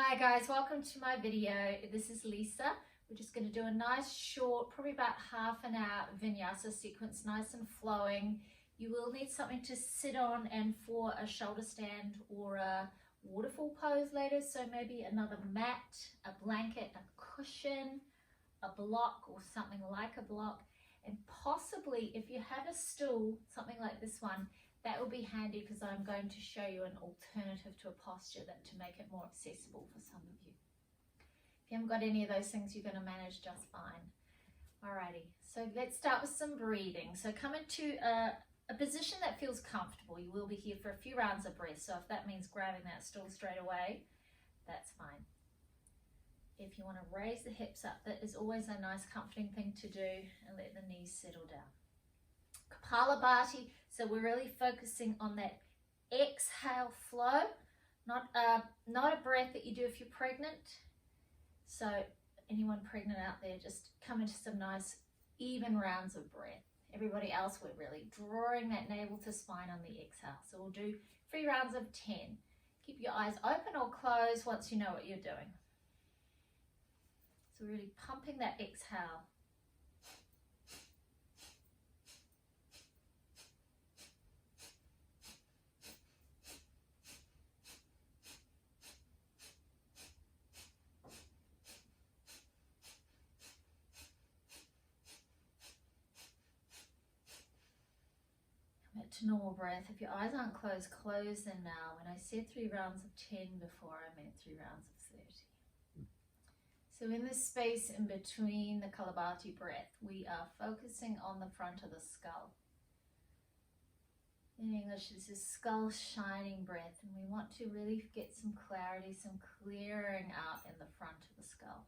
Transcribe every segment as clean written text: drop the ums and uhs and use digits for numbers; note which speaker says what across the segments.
Speaker 1: Hi guys, welcome to my video. This is Lisa. We're just going to do a nice short, probably about half an hour vinyasa sequence, nice and flowing. You will need something to sit on and for a shoulder stand or a waterfall pose later. So maybe another mat, a blanket, a cushion, a block or something like a block. And possibly if you have a stool, something like this one, that will be handy because I'm going to show you an alternative to a posture to make it more accessible for some of you. If you haven't got any of those things, you're going to manage just fine. Alrighty, so let's start with some breathing. So come into a position that feels comfortable. You will be here for a few rounds of breath, so if that means grabbing that stool straight away, that's fine. If you want to raise the hips up, that is always a nice comforting thing to do, and let the knees settle down. Kapalabhati, so we're really focusing on that exhale flow, not a breath that you do if you're pregnant. So anyone pregnant out there, just come into some nice even rounds of breath. Everybody else, we're really drawing that navel to spine on the exhale. So we'll do 3 rounds of 10. Keep your eyes open or closed once you know what you're doing. So really pumping that exhale. To normal breath. If your eyes aren't closed, close them now. When I said 3 rounds of 10 before, I meant 3 rounds of 30. So in this space in between the Kapalabhati breath, we are focusing on the front of the skull. In English, this is skull shining breath, and we want to really get some clarity, some clearing out in the front of the skull.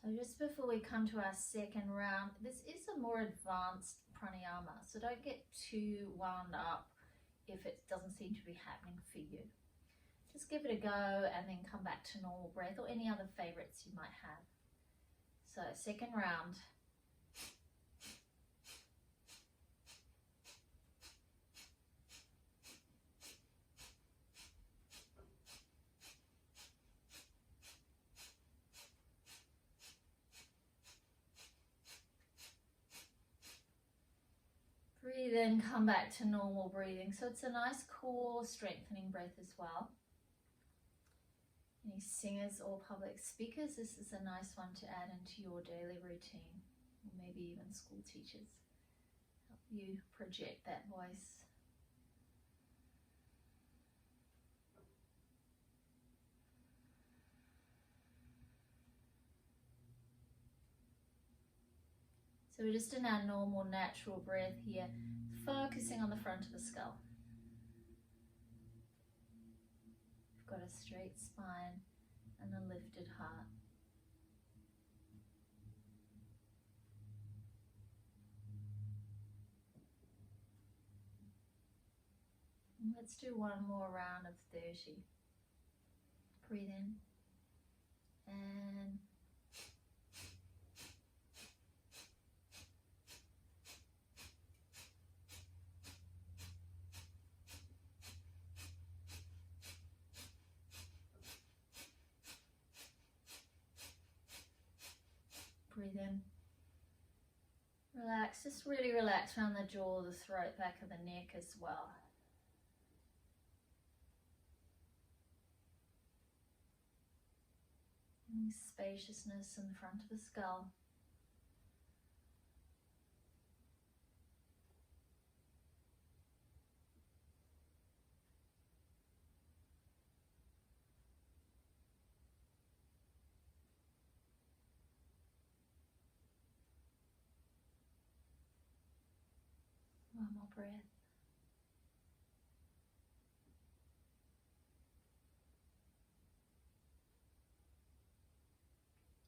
Speaker 1: So just before we come to our second round, this is a more advanced pranayama, so don't get too wound up if it doesn't seem to be happening for you. Just give it a go and then come back to normal breath or any other favorites you might have. So second round. Breathe in, come back to normal breathing. So it's a nice core strengthening breath as well. Any singers or public speakers, this is a nice one to add into your daily routine, or maybe even school teachers. Help you project that voice. So we're just in our normal natural breath here, focusing on the front of the skull. We've got a straight spine and a lifted heart. And let's do one more round of 30. Breathe in and breathe in. Relax, just really relax around the jaw, the throat, back of the neck as well. Any spaciousness in the front of the skull. One more breath.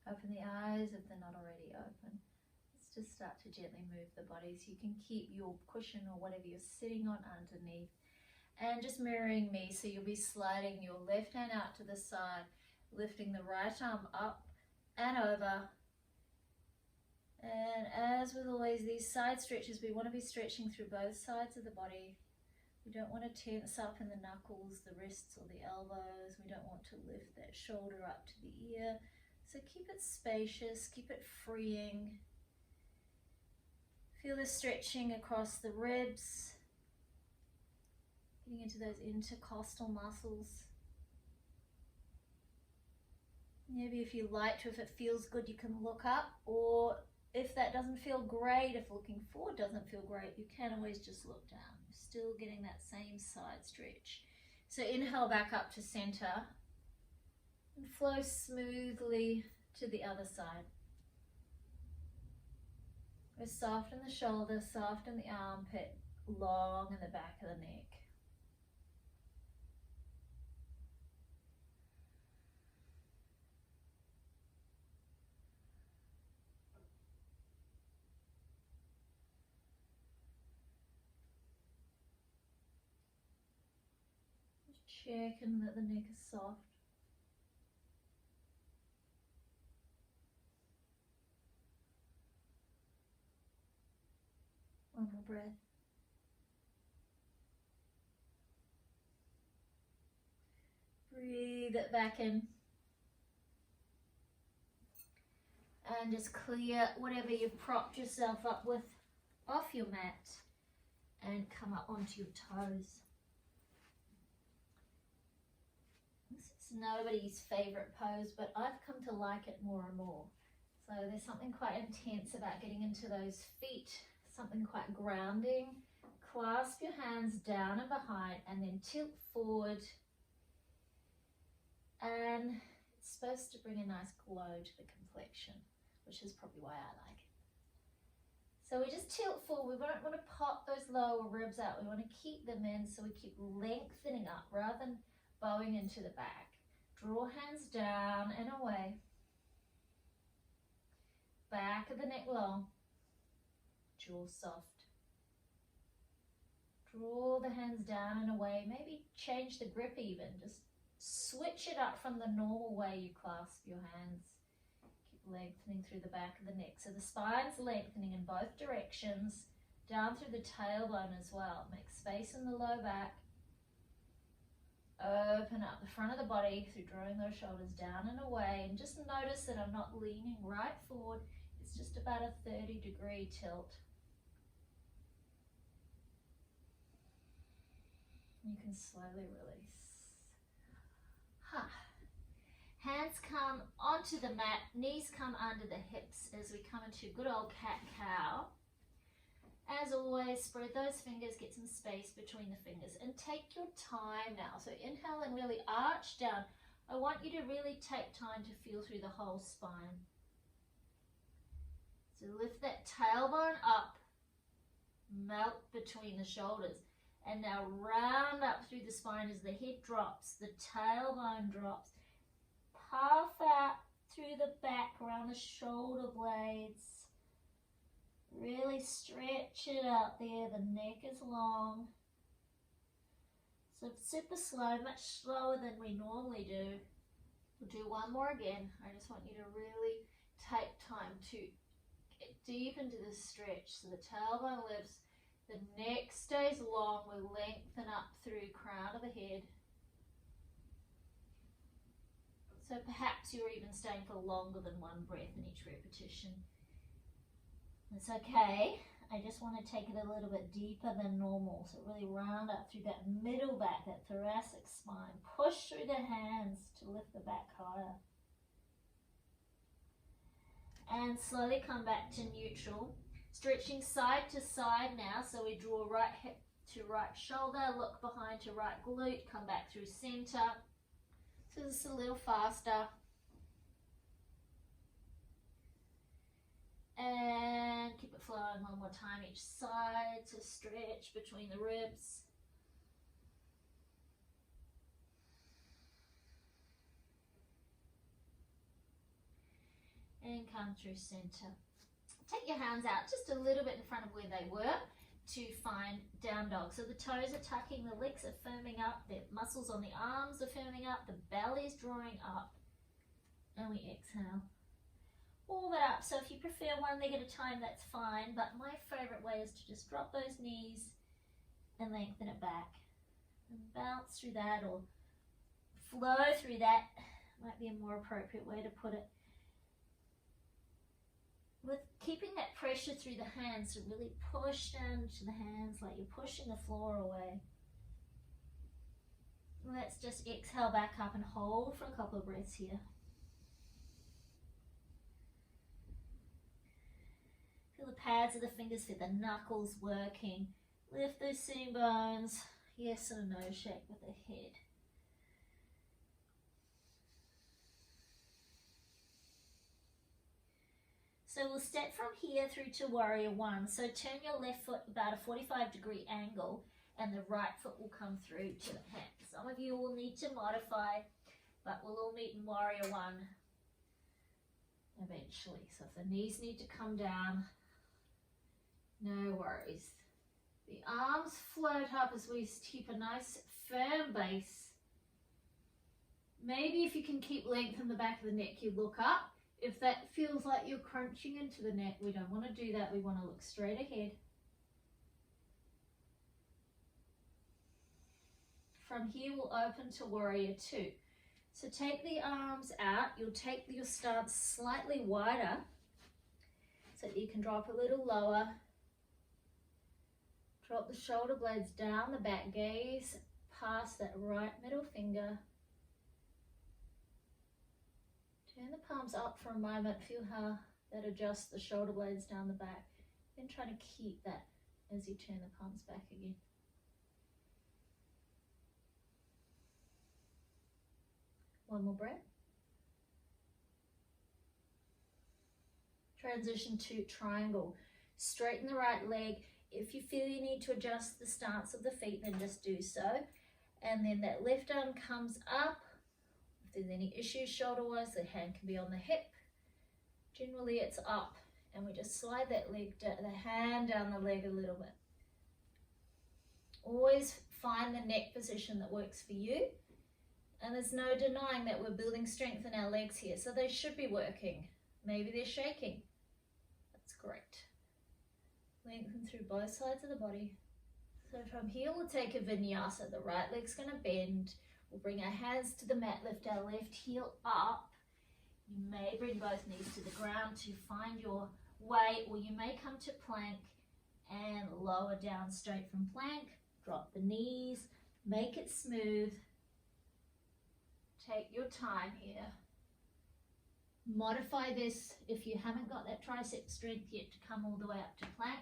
Speaker 1: Open the eyes if they're not already open. Let's just start to gently move the body so you can keep your cushion or whatever you're sitting on underneath. And just mirroring me, so you'll be sliding your left hand out to the side, lifting the right arm up and over. And as with always these side stretches, we want to be stretching through both sides of the body. We don't want to tense up in the knuckles, the wrists or the elbows. We don't want to lift that shoulder up to the ear. So keep it spacious, keep it freeing. Feel the stretching across the ribs, getting into those intercostal muscles. Maybe if you like to, if it feels good, you can look up, or if that doesn't feel great, if looking forward doesn't feel great, you can always just look down. You're still getting that same side stretch. So inhale back up to center and flow smoothly to the other side. We'll soften the shoulder, soften the armpit, long in the back of the neck. Checking that the neck is soft. One more breath. Breathe it back in. And just clear whatever you've propped yourself up with off your mat and come up onto your toes. This is nobody's favorite pose, but I've come to like it more and more. So there's something quite intense about getting into those feet, something quite grounding. Clasp your hands down and behind and then tilt forward. And it's supposed to bring a nice glow to the complexion, which is probably why I like it. So we just tilt forward. We don't want to pop those lower ribs out. We want to keep them in, so we keep lengthening up rather than bowing into the back. Draw hands down and away. Back of the neck long. Jaw soft. Draw the hands down and away. Maybe change the grip even. Just switch it up from the normal way you clasp your hands. Keep lengthening through the back of the neck. So the spine's lengthening in both directions, down through the tailbone as well. Make space in the low back. Open up the front of the body through drawing those shoulders down and away. And just notice that I'm not leaning right forward. It's just about a 30-degree tilt. You can slowly release. Hands come onto the mat, knees come under the hips as we come into good old cat-cow. As always, spread those fingers, get some space between the fingers, and take your time now. So inhale and really arch down. I want you to really take time to feel through the whole spine. So lift that tailbone up, melt between the shoulders. And now round up through the spine as the head drops, the tailbone drops. Puff out through the back around the shoulder blades. Really stretch it out there. The neck is long. So super slow, much slower than we normally do. We'll do one more again. I just want you to really take time to get deep into the stretch. So the tailbone lifts. The neck stays long. We lengthen up through crown of the head. So perhaps you're even staying for longer than one breath in each repetition. It's okay. I just want to take it a little bit deeper than normal. So really round up through that middle back, that thoracic spine. Push through the hands to lift the back higher. And slowly come back to neutral. Stretching side to side now. So we draw right hip to right shoulder, look behind to right glute, come back through center. So this is a little faster. And keep it flowing one more time each side to stretch between the ribs. And come through center. take your hands out just a little bit in front of where they were to find down dog. So the toes are tucking, the legs are firming up, the muscles on the arms are firming up, the belly's drawing up, and we exhale. All that up. So if you prefer one leg at a time, that's fine, but my favorite way is to just drop those knees and lengthen it back and bounce through that, or flow through that might be a more appropriate way to put it, with keeping that pressure through the hands. So really push down to the hands like you're pushing the floor away. Let's just exhale back up and hold for a couple of breaths here. Feel the pads of the fingers, feel the knuckles working. Lift those sitting bones. Yes, and a nose shake with the head. So we'll step from here through to warrior one. So turn your left foot about a 45-degree angle and the right foot will come through to the hand. Some of you will need to modify, but we'll all meet in warrior one eventually. So if the knees need to come down, no worries. The arms float up as we keep a nice firm base. Maybe if you can keep length in the back of the neck, you look up. If that feels like you're crunching into the neck, we don't want to do that. We want to look straight ahead. From here, we'll open to warrior two. So take the arms out. You'll take your stance slightly wider so that you can drop a little lower. Drop the shoulder blades down the back, gaze past that right middle finger. Turn the palms up for a moment, feel how that adjusts the shoulder blades down the back. Then try to keep that as you turn the palms back again. One more breath. Transition to triangle. Straighten the right leg. If you feel you need to adjust the stance of the feet, then just do so. And then that left arm comes up. If there's any issues shoulder-wise, the hand can be on the hip. Generally it's up, and we just slide that leg, the hand down the leg a little bit. Always find the neck position that works for you. And there's no denying that we're building strength in our legs here, so they should be working. Maybe they're shaking. That's great. Lengthen through both sides of the body. So from here we'll take a vinyasa. The right leg's going to bend. We'll bring our hands to the mat, lift our left heel up. You may bring both knees to the ground to find your way, or you may come to plank and lower down straight from plank. Drop the knees, make it smooth. Take your time here. Modify this if you haven't got that tricep strength yet to come all the way up to plank.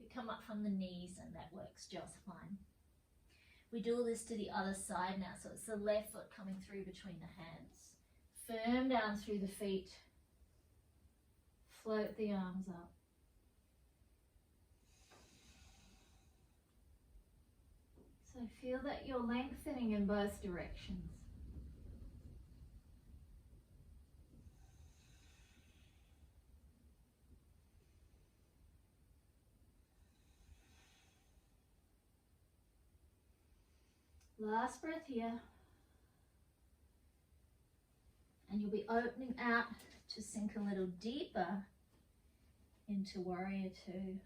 Speaker 1: We come up from the knees and that works just fine. We do all this to the other side now, so it's the left foot coming through between the hands. Firm down through the feet. Float the arms up. So feel that you're lengthening in both directions. Last breath here. And you'll be opening out to sink a little deeper into warrior two.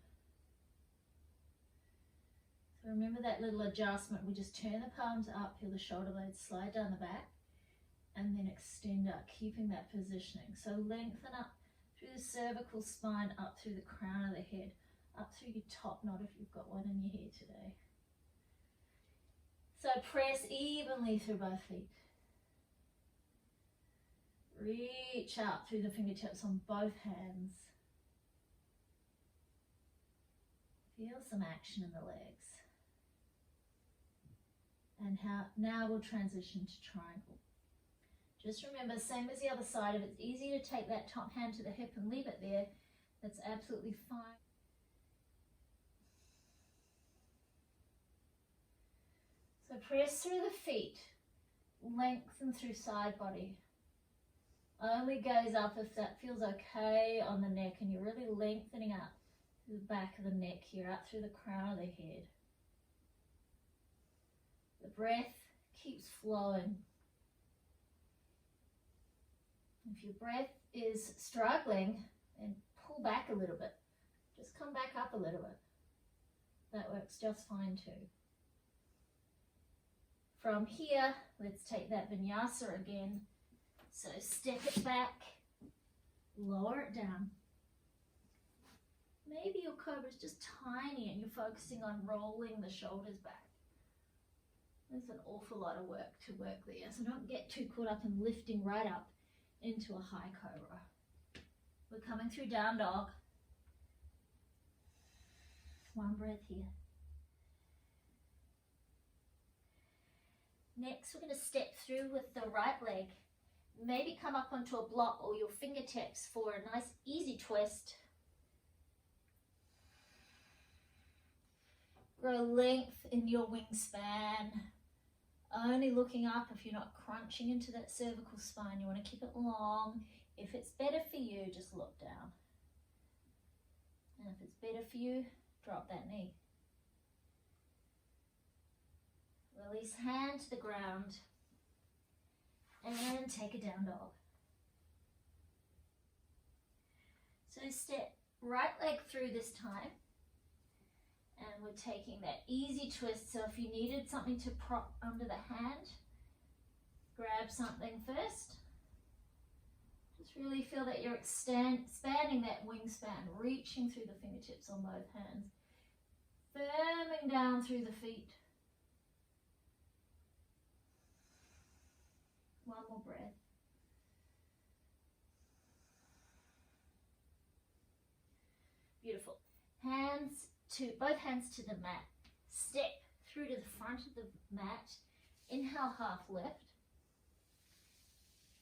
Speaker 1: So remember that little adjustment. We just turn the palms up, feel the shoulder blades slide down the back, and then extend up, keeping that positioning. So lengthen up through the cervical spine, up through the crown of the head, up through your top knot if you've got one in your hair today. So press evenly through both feet. Reach out through the fingertips on both hands. Feel some action in the legs. And now we'll transition to triangle. Just remember, same as the other side, if it's easy to take that top hand to the hip and leave it there, that's absolutely fine. So press through the feet, lengthen through side body. Only gaze up if that feels okay on the neck and you're really lengthening up the back of the neck here, up through the crown of the head. The breath keeps flowing. If your breath is struggling, then pull back a little bit. Just come back up a little bit. That works just fine too. From here, let's take that vinyasa again. So step it back, lower it down. Maybe your cobra is just tiny and you're focusing on rolling the shoulders back. There's an awful lot of work to work there, so don't get too caught up in lifting right up into a high cobra. We're coming through down dog. One breath here. Next, we're going to step through with the right leg. Maybe come up onto a block or your fingertips for a nice easy twist. Grow length in your wingspan. Only looking up if you're not crunching into that cervical spine. You want to keep it long. If it's better for you, just look down. And if it's better for you, drop that knee. Release hand to the ground. And take a down dog. So step right leg through this time. And we're taking that easy twist. So if you needed something to prop under the hand, grab something first. Just really feel that you're expanding that wingspan, reaching through the fingertips on both hands. Firming down through the feet. One more breath. Beautiful. Both hands to the mat. Step through to the front of the mat. Inhale, half lift.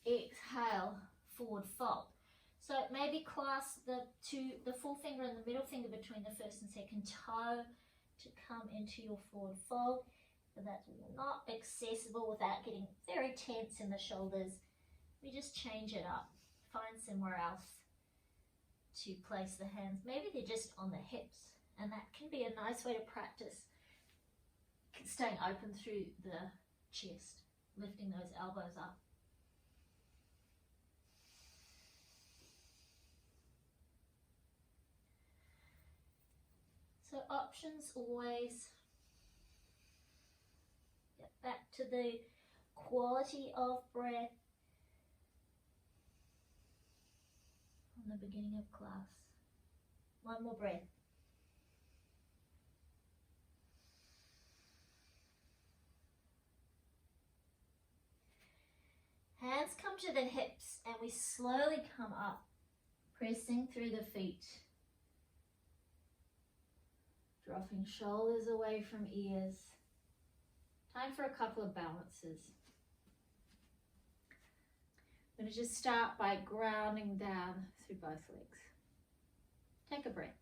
Speaker 1: Exhale, forward fold. So maybe clasp the forefinger and the middle finger between the first and second toe to come into your forward fold. But that's not accessible without getting very tense in the shoulders. We just change it up. Find somewhere else to place the hands. Maybe they're just on the hips, and that can be a nice way to practice staying open through the chest, lifting those elbows up. So options always. Get back to the quality of breath from the beginning of class. One more breath. Hands come to the hips and we slowly come up, pressing through the feet. Dropping shoulders away from ears. Time for a couple of balances. I'm going to just start by grounding down through both legs. Take a breath.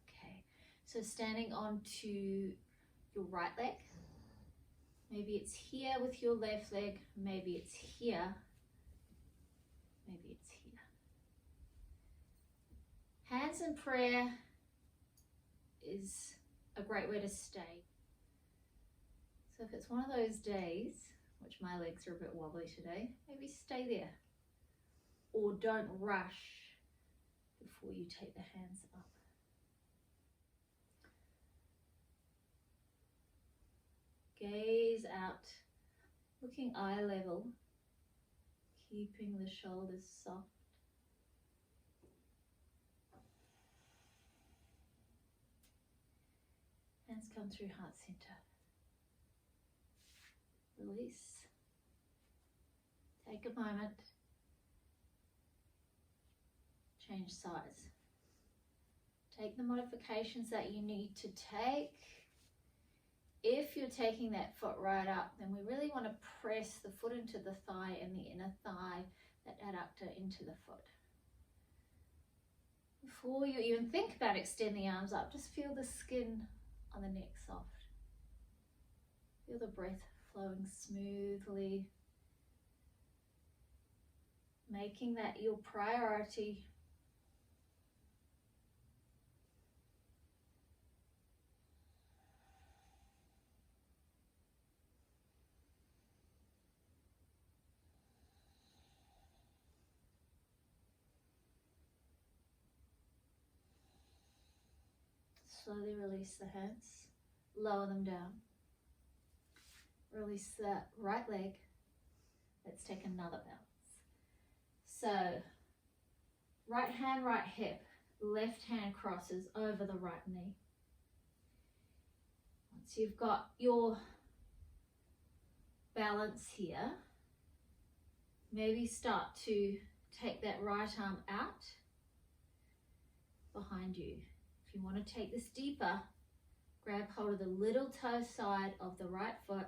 Speaker 1: Okay, so standing onto your right leg. Maybe it's here with your left leg. Maybe it's here. Maybe it's here. Hands in prayer is a great way to stay. So if it's one of those days, which my legs are a bit wobbly today, maybe stay there. Or don't rush before you take the hands up. Gaze out, looking eye level, keeping the shoulders soft. Hands come through heart center. Release. Take a moment. Change size. Take the modifications that you need to take. If you're taking that foot right up, then we really want to press the foot into the thigh and the inner thigh, that adductor into the foot. Before you even think about extending the arms up, just feel the skin on the neck soft. Feel the breath flowing smoothly, making that your priority. Slowly release the hands, lower them down. Release the right leg. Let's take another balance. So, right hand, right hip, left hand crosses over the right knee. Once you've got your balance here, maybe start to take that right arm out behind you. If you want to take this deeper, grab hold of the little toe side of the right foot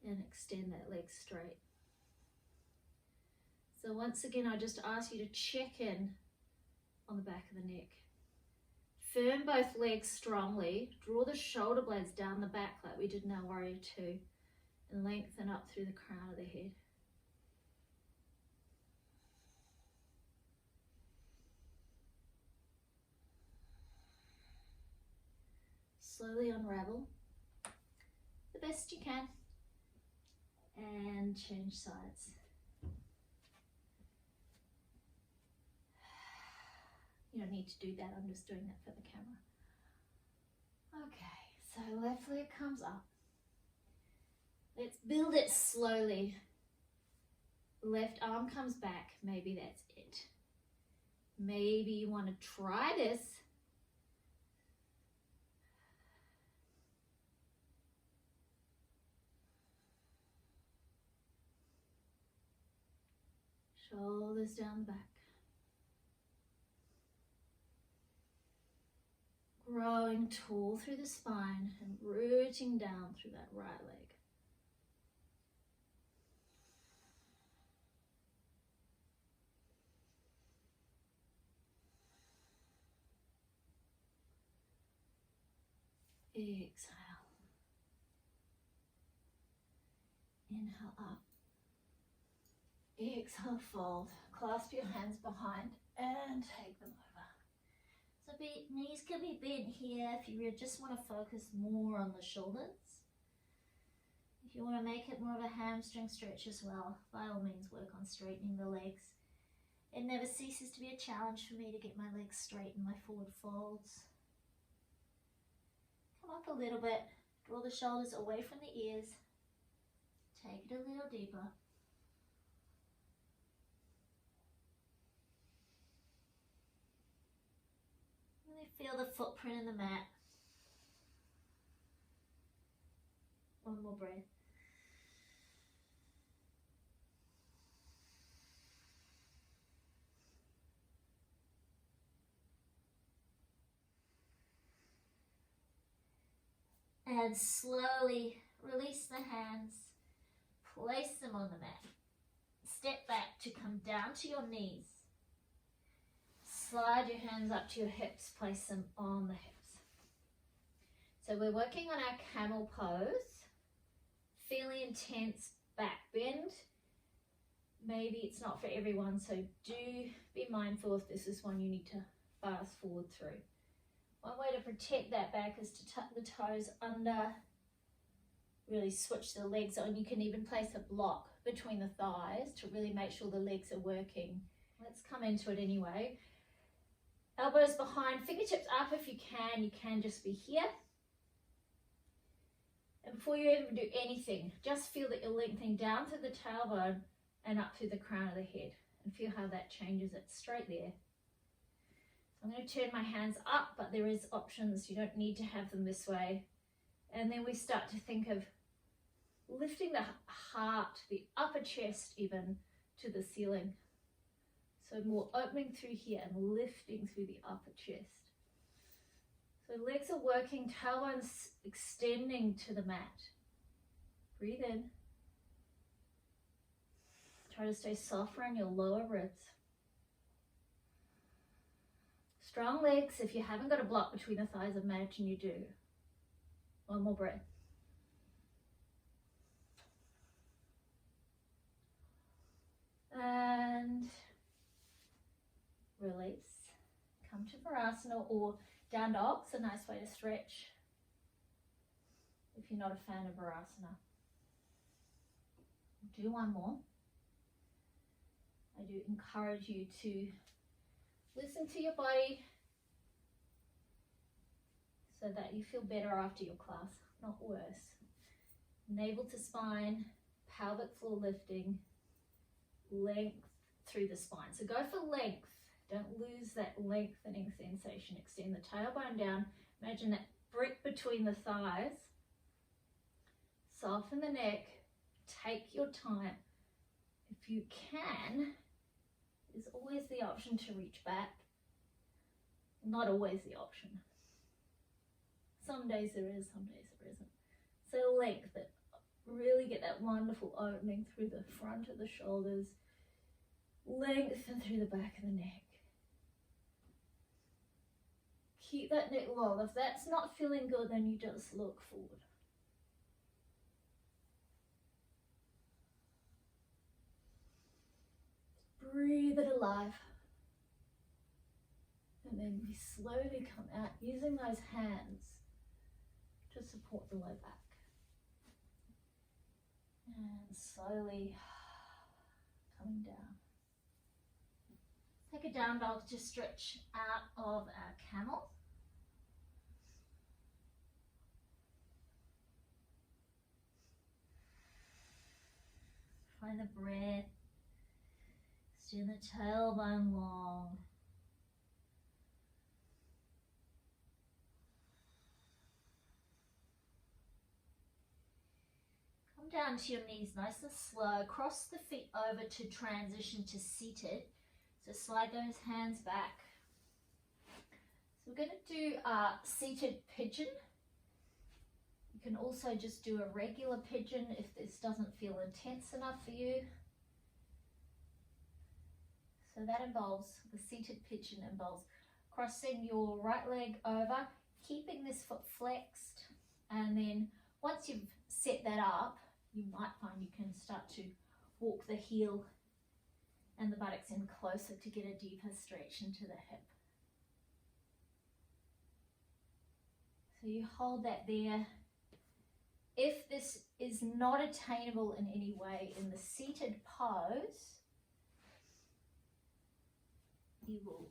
Speaker 1: and extend that leg straight. So once again, I just ask you to check in on the back of the neck. Firm both legs strongly. Draw the shoulder blades down the back like we did in our warrior two, and lengthen up through the crown of the head. Slowly unravel the best you can and change sides. You don't need to do that, I'm just doing that for the camera. Okay, so left leg comes up. Let's build it slowly. Left arm comes back, maybe that's it. Maybe you want to try this. Shoulders down the back. Growing tall through the spine and rooting down through that right leg. Exhale. Inhale up. Exhale, fold. Clasp your hands behind and take them over. So knees can be bent here if you just want to focus more on the shoulders. If you want to make it more of a hamstring stretch as well, by all means work on straightening the legs. It never ceases to be a challenge for me to get my legs straight in my forward folds. Come up a little bit, draw the shoulders away from the ears, take it a little deeper. Really feel the footprint in the mat. One more breath. And slowly release the hands, place them on the mat. Step back to come down to your knees. Slide your hands up to your hips, place them on the hips. So we're working on our camel pose. Fairly intense back bend. Maybe it's not for everyone, so do be mindful if this is one you need to fast forward through. One way to protect that back is to tuck the toes under, really switch the legs on. You can even place a block between the thighs to really make sure the legs are working. Let's come into it anyway. Elbows behind, fingertips up if you can just be here. And before you even do anything, just feel that you're lengthening down through the tailbone and up through the crown of the head. And feel how that changes it straight there. I'm going to turn my hands up, but there is options. You don't need to have them this way. And then we start to think of lifting the heart, the upper chest even, to the ceiling. So more opening through here and lifting through the upper chest. So legs are working, tailbones extending to the mat. Breathe in. Try to stay soft around your lower ribs. Strong legs. If you haven't got a block between the thighs, imagine you do. One more breath. And release. Come to Virasana or down dog's a nice way to stretch if you're not a fan of Virasana. Do one more. I do encourage you to listen to your body so that you feel better after your class, not worse. Navel to spine, pelvic floor lifting, length through the spine. So go for length. Don't lose that lengthening sensation. Extend the tailbone down. Imagine that brick between the thighs. Soften the neck. Take your time. If you can, there's always the option to reach back. Not always the option. Some days there is, some days there isn't. So lengthen. Really get that wonderful opening through the front of the shoulders. Lengthen through the back of the neck. Keep that neck long. If that's not feeling good, then you just look forward. Breathe it alive. And then we slowly come out using those hands to support the low back. And slowly coming down. Take a down dog to stretch out of our camel. Find the breath. Extend the tailbone long. Come down to your knees nice and slow. Cross the feet over to transition to seated. So slide those hands back. So we're going to do a seated pigeon. You can also just do a regular pigeon if this doesn't feel intense enough for you. So that involves, the seated pigeon involves crossing your right leg over, keeping this foot flexed, and then once you've set that up, you might find you can start to walk the heel and the buttocks in closer to get a deeper stretch into the hip. So you hold that there. If this is not attainable in any way in the seated pose, you will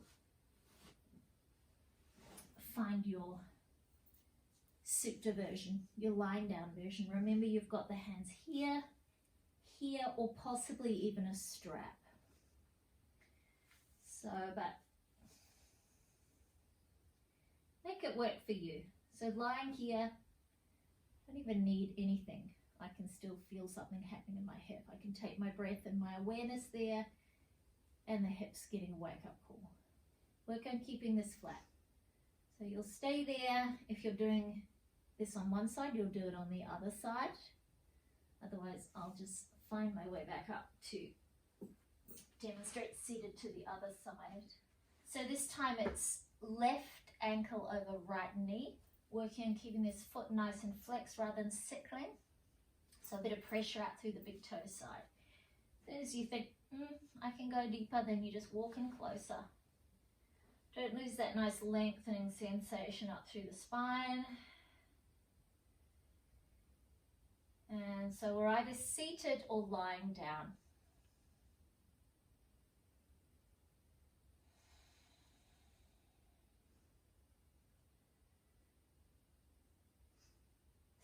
Speaker 1: find your Supta version, your lying down version. Remember, you've got the hands here, here, or possibly even a strap. So, but make it work for you. So lying here, I don't even need anything. I can still feel something happening in my hip. I can take my breath and my awareness there, and the hips getting a wake-up call. Work on keeping this flat. So you'll stay there. If you're doing this on one side, you'll do it on the other side. Otherwise, I'll just find my way back up to demonstrate seated to the other side. So this time it's left ankle over right knee. Working on keeping this foot nice and flexed rather than sickling. So a bit of pressure out through the big toe side. As soon as you think, I can go deeper, then you just walk in closer. Don't lose that nice lengthening sensation up through the spine. And so we're either seated or lying down.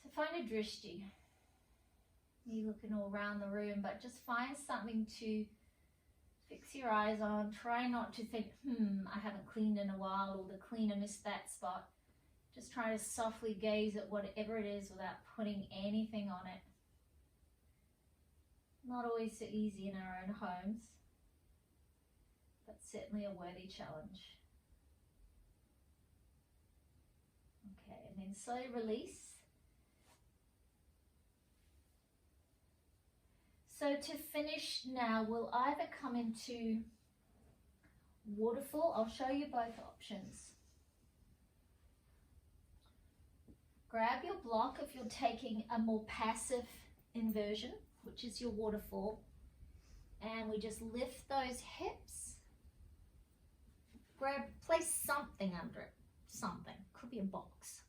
Speaker 1: So find a drishti. You're looking all around the room, but just find something to fix your eyes on. Try not to think, I haven't cleaned in a while, or the cleaner missed that spot. Just try to softly gaze at whatever it is without putting anything on it. Not always so easy in our own homes, but certainly a worthy challenge. Okay, and then slowly release. So to finish now, we'll either come into waterfall. I'll show you both options. Grab your block if you're taking a more passive inversion, which is your waterfall. And we just lift those hips. Place something under it. Something. Could be a box.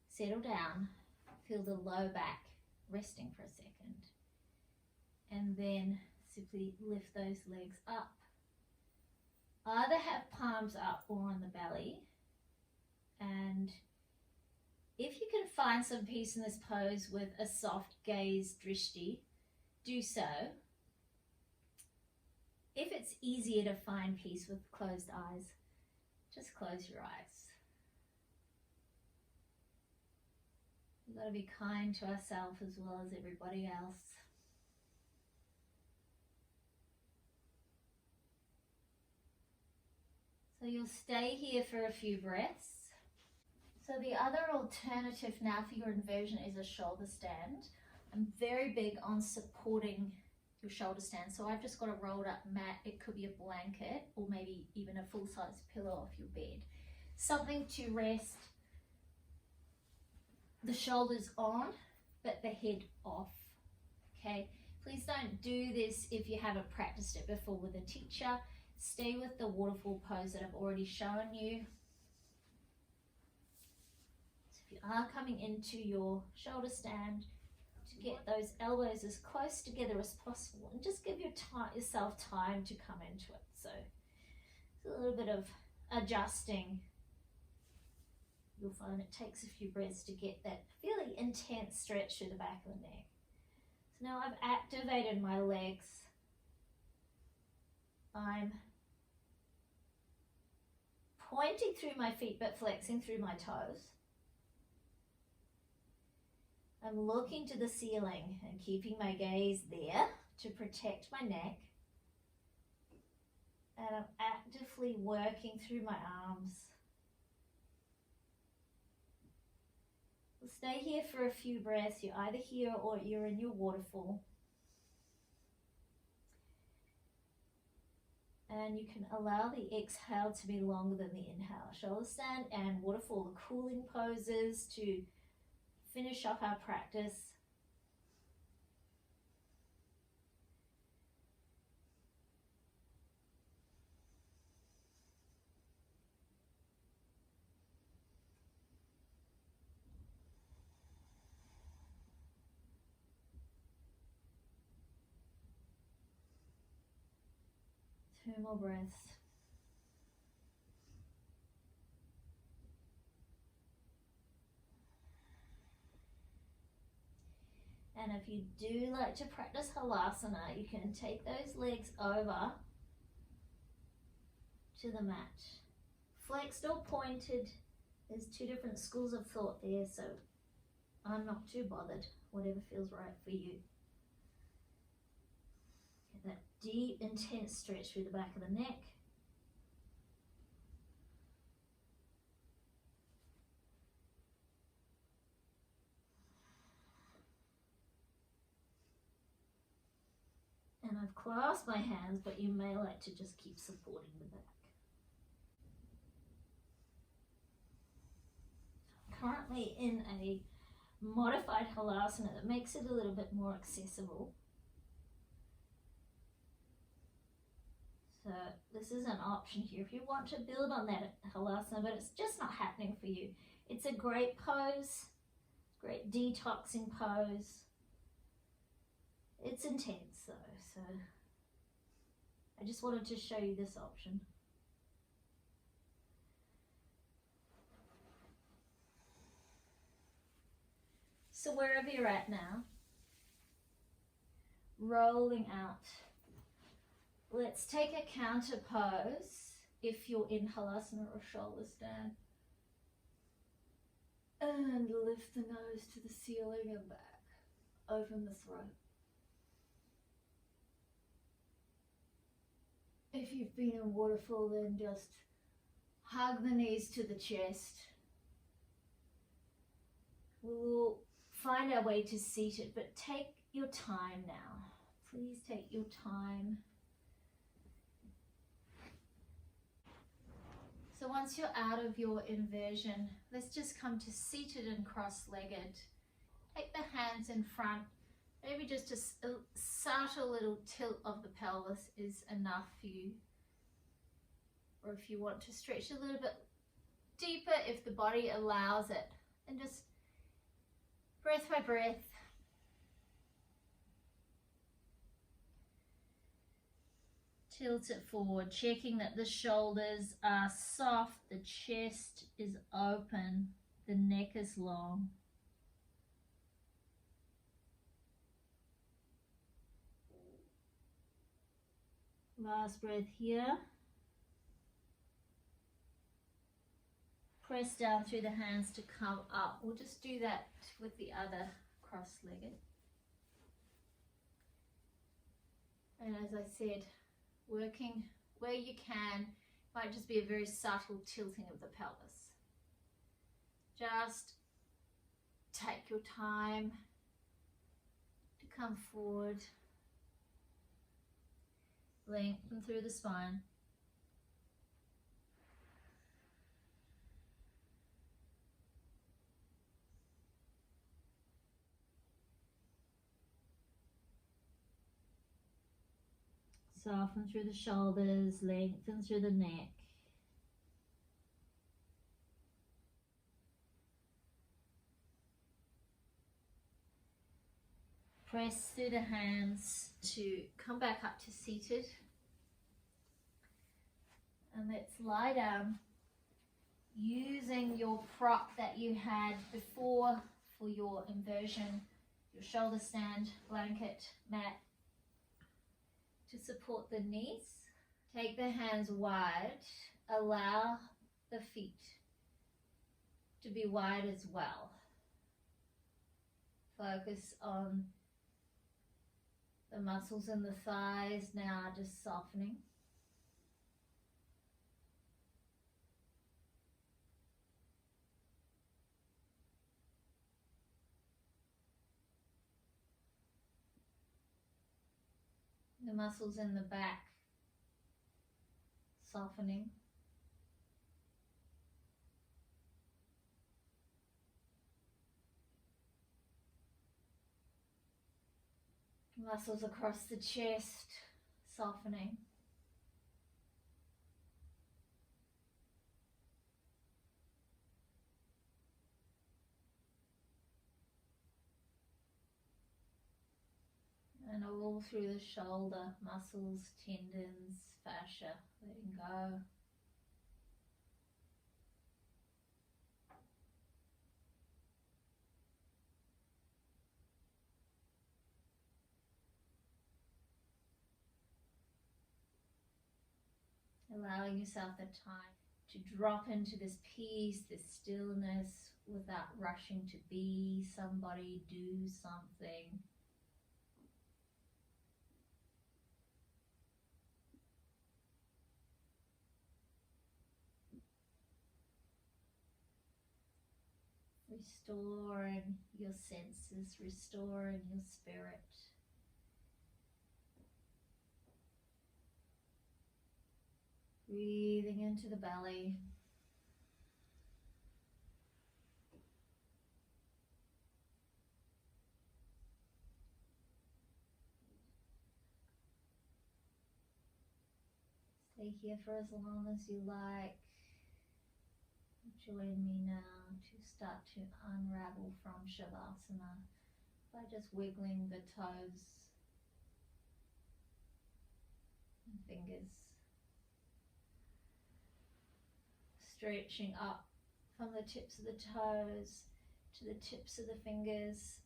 Speaker 1: Settle down. Feel the low back resting for a second. And then simply lift those legs up. Either have palms up or on the belly. And if you can find some peace in this pose with a soft gaze drishti, do so. If it's easier to find peace with closed eyes, just close your eyes. We've got to be kind to ourselves as well as everybody else. So you'll stay here for a few breaths. So the other alternative now for your inversion is a shoulder stand. I'm very big on supporting your shoulder stand. So I've just got a rolled up mat. It could be a blanket or maybe even a full-size pillow off your bed. Something to rest the shoulders on, but the head off, okay? Please don't do this if you haven't practiced it before with a teacher. Stay with the waterfall pose that I've already shown you. So if you are coming into your shoulder stand, to get those elbows as close together as possible and just give yourself time to come into it. So it's a little bit of adjusting. You'll find it takes a few breaths to get that fairly intense stretch through the back of the neck. So now I've activated my legs. I'm pointing through my feet but flexing through my toes. I'm looking to the ceiling and keeping my gaze there to protect my neck. And I'm actively working through my arms. We'll stay here for a few breaths. You're either here or you're in your waterfall. And you can allow the exhale to be longer than the inhale. Shoulder stand and waterfall, the cooling poses to finish off our practice. Two more breaths. And if you do like to practice halasana, you can take those legs over to the mat. Flexed or pointed, there's two different schools of thought there, so I'm not too bothered, whatever feels right for you. Get that deep, intense stretch through the back of the neck. And I've clasped my hands, but you may like to just keep supporting the back. I'm currently in a modified halasana that makes it a little bit more accessible. So this is an option here if you want to build on that halasana, but it's just not happening for you. It's a great pose, great detoxing pose. It's intense though, so I just wanted to show you this option. So wherever you're at now, rolling out. Let's take a counter pose if you're in halasana or shoulder stand. And lift the nose to the ceiling and back. Open the throat. If you've been in waterfall, then just hug the knees to the chest. We'll find our way to seated, but take your time now. Please take your time. So once you're out of your inversion, let's just come to seated and cross-legged. Take the hands in front Maybe just a subtle little tilt of the pelvis is enough for you. Or if you want to stretch a little bit deeper, if the body allows it. And just breath by breath. Tilt it forward, checking that the shoulders are soft, the chest is open, the neck is long. Last breath here. Press down through the hands to come up. We'll just do that with the other cross-legged. And as I said, working where you can, might just be a very subtle tilting of the pelvis. Just take your time to come forward. Lengthen through the spine. Soften through the shoulders, lengthen through the neck. Press through the hands to come back up to seated. And let's lie down using your prop that you had before for your inversion, your shoulder stand, blanket, mat, to support the knees. Take the hands wide, allow the feet to be wide as well. Focus on the muscles in the thighs now just softening. The muscles in the back softening. Muscles across the chest softening. And all through the shoulder, muscles, tendons, fascia, letting go. Allowing yourself the time to drop into this peace, this stillness, without rushing to be somebody, do something. Restoring your senses, restoring your spirit. Breathing into the belly. Stay here for as long as you like. Join me now to start to unravel from Shavasana by just wiggling the toes and fingers. Stretching up from the tips of the toes to the tips of the fingers.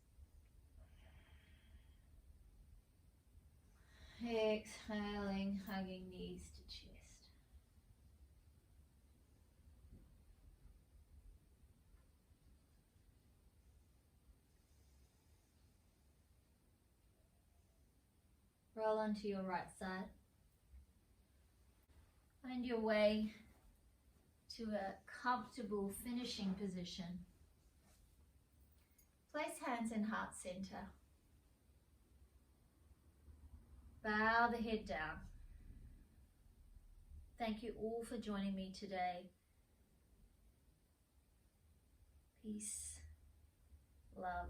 Speaker 1: Exhaling, hugging knees to chest. Roll onto your right side. Find your way to a comfortable finishing position. Place hands in heart center. Bow the head down. Thank you all for joining me today. Peace, love,